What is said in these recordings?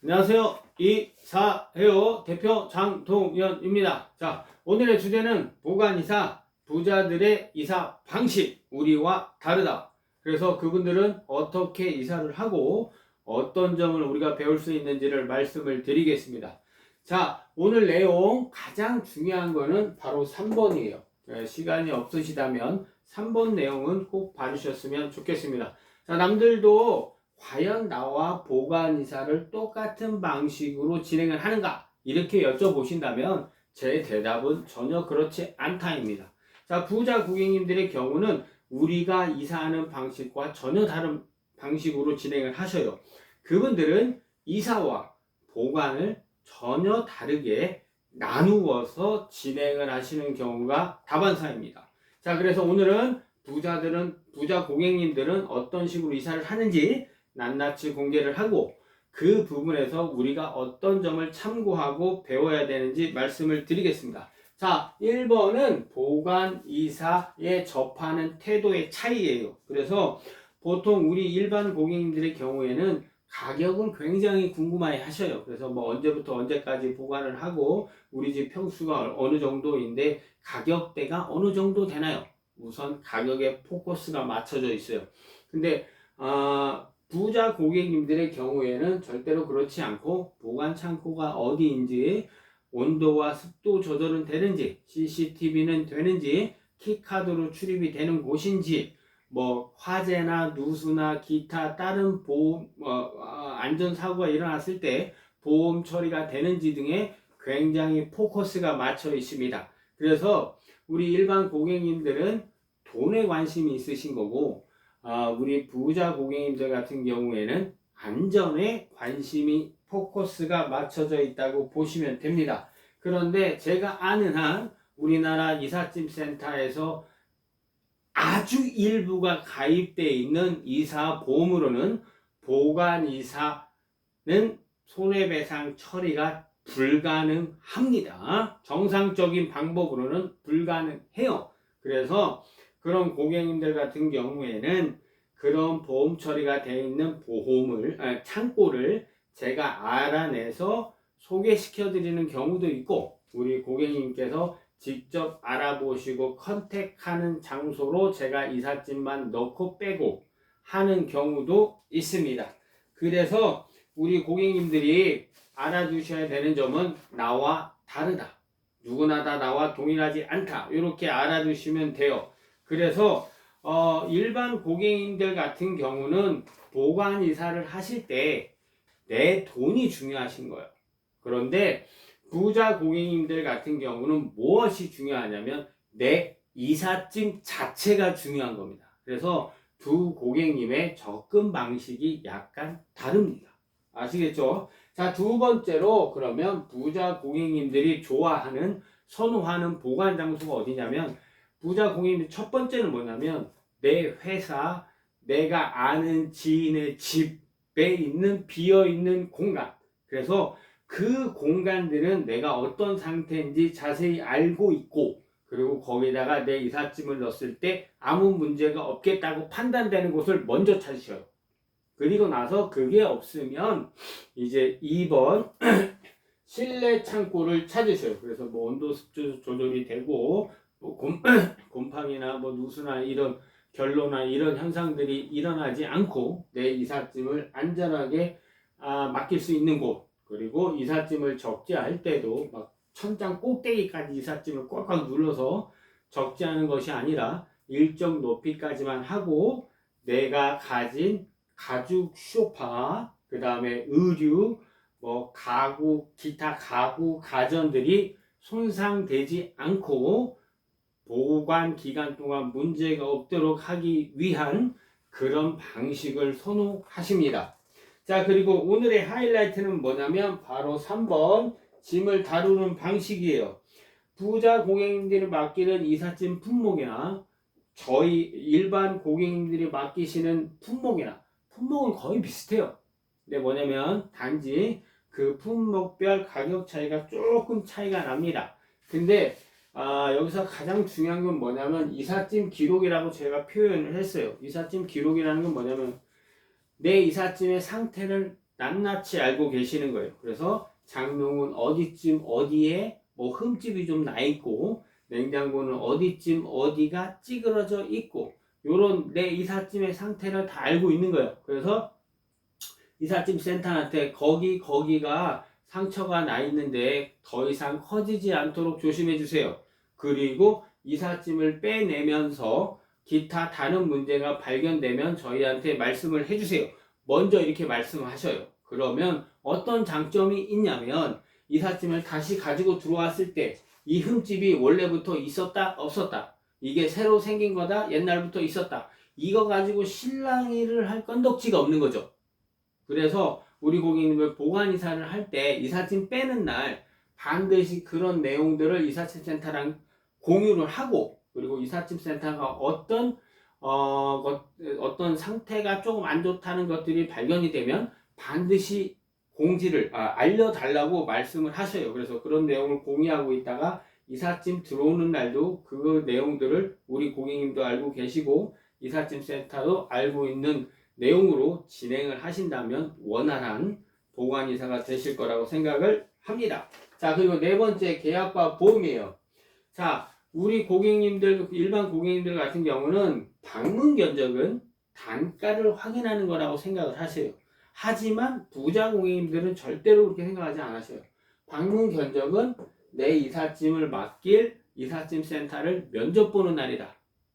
안녕하세요. 이사해요 대표 장동현입니다. 자, 오늘의 주제는 보관이사, 부자들의 이사 방식, 우리와 다르다. 그래서 그분들은 어떻게 이사를 하고 어떤 점을 우리가 배울 수 있는지를 말씀을 드리겠습니다. 자, 오늘 내용 가장 중요한 거는 바로 3번이에요. 시간이 없으시다면 3번 내용은 꼭 봐주셨으면 좋겠습니다. 자, 남들도 과연 나와 보관이사를 똑같은 방식으로 진행을 하는가? 이렇게 여쭤보신다면 제 대답은 전혀 그렇지 않다입니다. 자, 부자 고객님들의 경우는 우리가 이사하는 방식과 전혀 다른 방식으로 진행을 하셔요. 그분들은 이사와 보관을 전혀 다르게 나누어서 진행을 하시는 경우가 다반사입니다. 자, 그래서 오늘은 부자 고객님들은 어떤 식으로 이사를 하는지 낱낱이 공개를 하고 그 부분에서 우리가 어떤 점을 참고하고 배워야 되는지 말씀을 드리겠습니다. 자, 1번은 보관이사에 접하는 태도의 차이예요. 그래서 보통 우리 일반 고객님들의 경우에는 가격은 굉장히 궁금해 하셔요. 그래서 뭐 언제부터 언제까지 보관을 하고 우리 집 평수가 어느 정도인데 가격대가 어느 정도 되나요? 우선 가격에 포커스가 맞춰져 있어요. 근데 부자 고객님들의 경우에는 절대로 그렇지 않고 보관 창고가 어디인지, 온도와 습도 조절은 되는지, CCTV는 되는지, 키카드로 출입이 되는 곳인지, 뭐 화재나 누수나 기타 다른 보험 안전사고가 일어났을 때 보험 처리가 되는지 등에 굉장히 포커스가 맞춰 있습니다. 그래서 우리 일반 고객님들은 돈에 관심이 있으신 거고, 우리 부자 고객님들 같은 경우에는 안전에 관심이 포커스가 맞춰져 있다고 보시면 됩니다. 그런데 제가 아는 한 우리나라 이삿짐 센터에서 아주 일부가 가입되어 있는 이사 보험으로는 보관 이사는 손해배상 처리가 불가능합니다. 정상적인 방법으로는 불가능해요. 그래서 그런 고객님들 같은 경우에는 그런 보험 처리가 되어 있는 창고를 제가 알아내서 소개시켜 드리는 경우도 있고, 우리 고객님께서 직접 알아보시고 컨택하는 장소로 제가 이삿짐만 넣고 빼고 하는 경우도 있습니다. 그래서 우리 고객님들이 알아두셔야 되는 점은 나와 다르다, 누구나 다 나와 동일하지 않다, 이렇게 알아두시면 돼요. 그래서 일반 고객님들 같은 경우는 보관 이사를 하실 때 내 돈이 중요하신 거예요. 그런데 부자 고객님들 같은 경우는 무엇이 중요하냐면 내 이삿짐 자체가 중요한 겁니다. 그래서 두 고객님의 접근 방식이 약간 다릅니다. 아시겠죠? 자, 두 번째로 그러면 부자 고객님들이 좋아하는, 선호하는 보관 장소가 어디냐면, 부자 고객님들 첫 번째는 뭐냐면 내 회사, 내가 아는 지인의 집에 있는 비어있는 공간. 그래서 그 공간들은 내가 어떤 상태인지 자세히 알고 있고, 그리고 거기다가 내 이삿짐을 넣었을 때 아무 문제가 없겠다고 판단되는 곳을 먼저 찾으셔요. 그리고 나서 그게 없으면 이제 2번 실내 창고를 찾으셔요. 그래서 뭐 온도 습도 조절이 되고 뭐 곰팡이나 뭐 누수나 이런 결로나 이런 현상들이 일어나지 않고 내 이삿짐을 안전하게 맡길 수 있는 곳, 그리고 이삿짐을 적재할 때도 막 천장 꼭대기까지 이삿짐을 꽉꽉 눌러서 적재하는 것이 아니라 일정 높이까지만 하고 내가 가진 가죽 소파, 그 다음에 의류, 뭐 가구, 기타 가구, 가전들이 손상되지 않고 보관 기간 동안 문제가 없도록 하기 위한 그런 방식을 선호하십니다. 자, 그리고 오늘의 하이라이트는 뭐냐면 바로 3번 짐을 다루는 방식이에요. 부자 고객님들이 맡기는 이삿짐 품목이나 저희 일반 고객님들이 맡기시는 품목은 거의 비슷해요. 근데 뭐냐면 단지 그 품목별 가격 차이가 조금 차이가 납니다. 근데 여기서 가장 중요한 건 뭐냐면 이삿짐 기록이라고 제가 표현을 했어요. 이삿짐 기록이라는 건 뭐냐면 내 이삿짐의 상태를 낱낱이 알고 계시는 거예요. 그래서 장롱은 어디쯤 어디에 뭐 흠집이 좀 나 있고 냉장고는 어디쯤 어디가 찌그러져 있고 요런 내 이삿짐의 상태를 다 알고 있는 거예요. 그래서 이삿짐 센터한테 거기가 상처가 나 있는데 더 이상 커지지 않도록 조심해 주세요. 그리고 이삿짐을 빼내면서 기타 다른 문제가 발견되면 저희한테 말씀을 해주세요. 먼저 이렇게 말씀하셔요. 그러면 어떤 장점이 있냐면 이삿짐을 다시 가지고 들어왔을 때 이 흠집이 원래부터 있었다 없었다, 이게 새로 생긴 거다 옛날부터 있었다, 이거 가지고 실랑이를 할 건덕지가 없는 거죠. 그래서 우리 고객님들 보관 이사를 할 때 이삿짐 빼는 날 반드시 그런 내용들을 이삿짐 센터랑 공유를 하고, 그리고 이삿짐 센터가 어떤 상태가 조금 안 좋다는 것들이 발견이 되면 반드시 공지를 알려달라고 말씀을 하셔요. 그래서 그런 내용을 공유하고 있다가 이삿짐 들어오는 날도 그 내용들을 우리 고객님도 알고 계시고 이삿짐 센터도 알고 있는 내용으로 진행을 하신다면 원활한 보관이사가 되실 거라고 생각을 합니다. 자, 그리고 네 번째, 계약과 보험이에요. 자, 우리 고객님들, 일반 고객님들 같은 경우는 방문 견적은 단가를 확인하는 거라고 생각을 하세요. 하지만 부자 고객님들은 절대로 그렇게 생각하지 않으셔요. 방문 견적은 내 이삿짐을 맡길 이삿짐 센터를 면접 보는 날이다,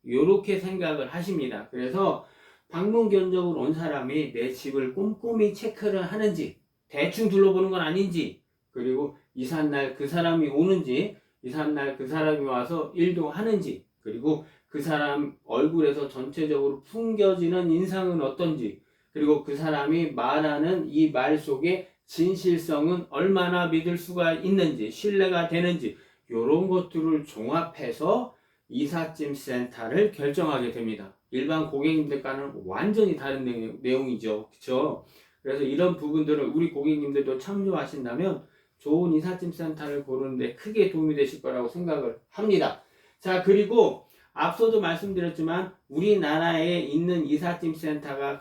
이렇게 생각을 하십니다. 그래서 방문 견적으로 온 사람이 내 집을 꼼꼼히 체크를 하는지, 대충 둘러보는 건 아닌지, 그리고 이삿날 그 사람이 오는지, 이삿날 그 사람이 와서 일도 하는지, 그리고 그 사람 얼굴에서 전체적으로 풍겨지는 인상은 어떤지, 그리고 그 사람이 말하는 이 말 속에 진실성은 얼마나 믿을 수가 있는지, 신뢰가 되는지, 이런 것들을 종합해서 이삿짐 센터를 결정하게 됩니다. 일반 고객님들과는 완전히 다른 내용이죠. 그렇죠? 그래서 이런 부분들을 우리 고객님들도 참조하신다면 좋은 이삿짐 센터를 고르는데 크게 도움이 되실 거라고 생각을 합니다. 자, 그리고 앞서도 말씀드렸지만 우리나라에 있는 이삿짐 센터가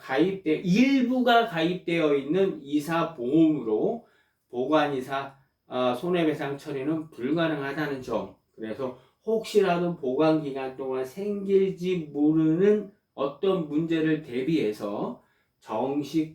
일부가 가입되어 있는 이사보험으로 보관이사 손해배상 처리는 불가능하다는 점. 그래서 혹시라도 보관 기간 동안 생길지 모르는 어떤 문제를 대비해서 정식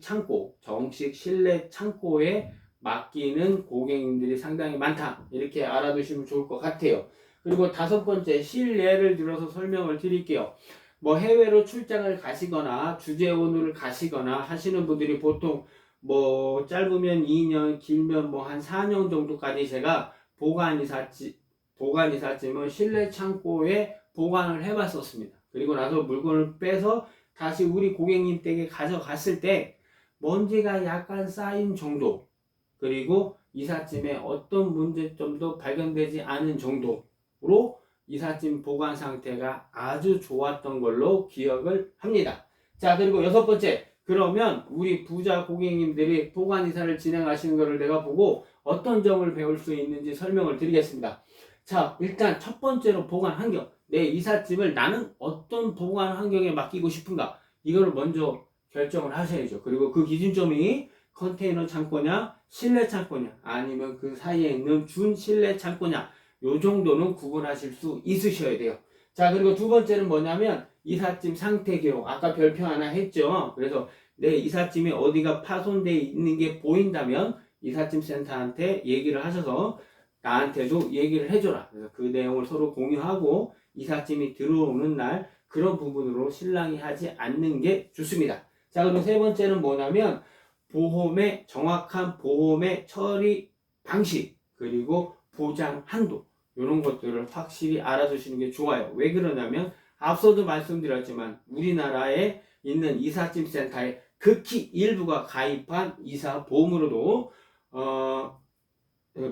실내 창고에 맡기는 고객님들이 상당히 많다, 이렇게 알아두시면 좋을 것 같아요. 그리고 다섯 번째, 실례를 들어서 설명을 드릴게요. 뭐 해외로 출장을 가시거나 주재원으로 가시거나 하시는 분들이 보통 뭐 짧으면 2년, 길면 뭐 한 4년 정도까지 제가 보관이삿짐은 실내 창고에 보관을 해봤었습니다. 그리고 나서 물건을 빼서 다시 우리 고객님 댁에 가져갔을 때 먼지가 약간 쌓인 정도, 그리고 이삿짐에 어떤 문제점도 발견되지 않은 정도로 이삿짐 보관 상태가 아주 좋았던 걸로 기억을 합니다. 자, 그리고 여섯 번째, 그러면 우리 부자 고객님들이 보관 이사를 진행하시는 것을 내가 보고 어떤 점을 배울 수 있는지 설명을 드리겠습니다. 자, 일단 첫 번째로 보관 환경. 내 이삿짐을 나는 어떤 보관 환경에 맡기고 싶은가, 이걸 먼저 결정을 하셔야죠. 그리고 그 기준점이 컨테이너 창고냐, 실내 창고냐, 아니면 그 사이에 있는 준 실내 창고냐, 요 정도는 구분하실 수 있으셔야 돼요. 자, 그리고 두 번째는 뭐냐면 이삿짐 상태 기록. 아까 별표 하나 했죠. 그래서 내 이삿짐이 어디가 파손되어 있는 게 보인다면 이삿짐 센터한테 얘기를 하셔서 나한테도 얘기를 해줘라. 그래서 그 내용을 서로 공유하고 이삿짐이 들어오는 날 그런 부분으로 실랑이 하지 않는 게 좋습니다. 자, 그리고 세 번째는 뭐냐면 정확한 보험의 처리 방식, 그리고 보장 한도, 이런 것들을 확실히 알아두시는 게 좋아요. 왜 그러냐면 앞서도 말씀드렸지만 우리나라에 있는 이삿짐 센터에 극히 일부가 가입한 이사보험으로도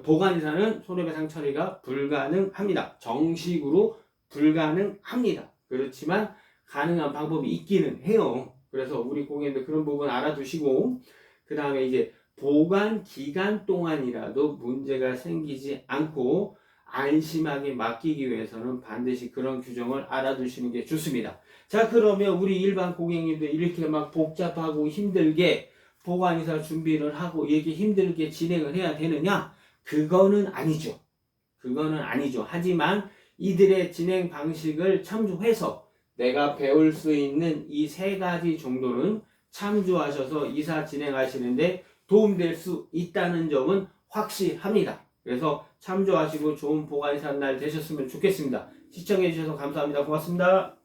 보관이사는 손해배상 처리가 불가능합니다. 정식으로 불가능합니다. 그렇지만 가능한 방법이 있기는 해요. 그래서 우리 고객님들 그런 부분 알아두시고, 그 다음에 이제 보관 기간 동안이라도 문제가 생기지 않고 안심하게 맡기기 위해서는 반드시 그런 규정을 알아두시는 게 좋습니다. 자, 그러면 우리 일반 고객님들 이렇게 막 복잡하고 힘들게 보관이사 준비를 하고 이게 힘들게 진행을 해야 되느냐? 그거는 아니죠. 그거는 아니죠. 하지만 이들의 진행 방식을 참조해서 내가 배울 수 있는 이 세 가지 정도는 참조하셔서 이사 진행하시는데 도움될 수 있다는 점은 확실합니다. 그래서 참조하시고 좋은 보관이사 날 되셨으면 좋겠습니다. 시청해 주셔서 감사합니다. 고맙습니다.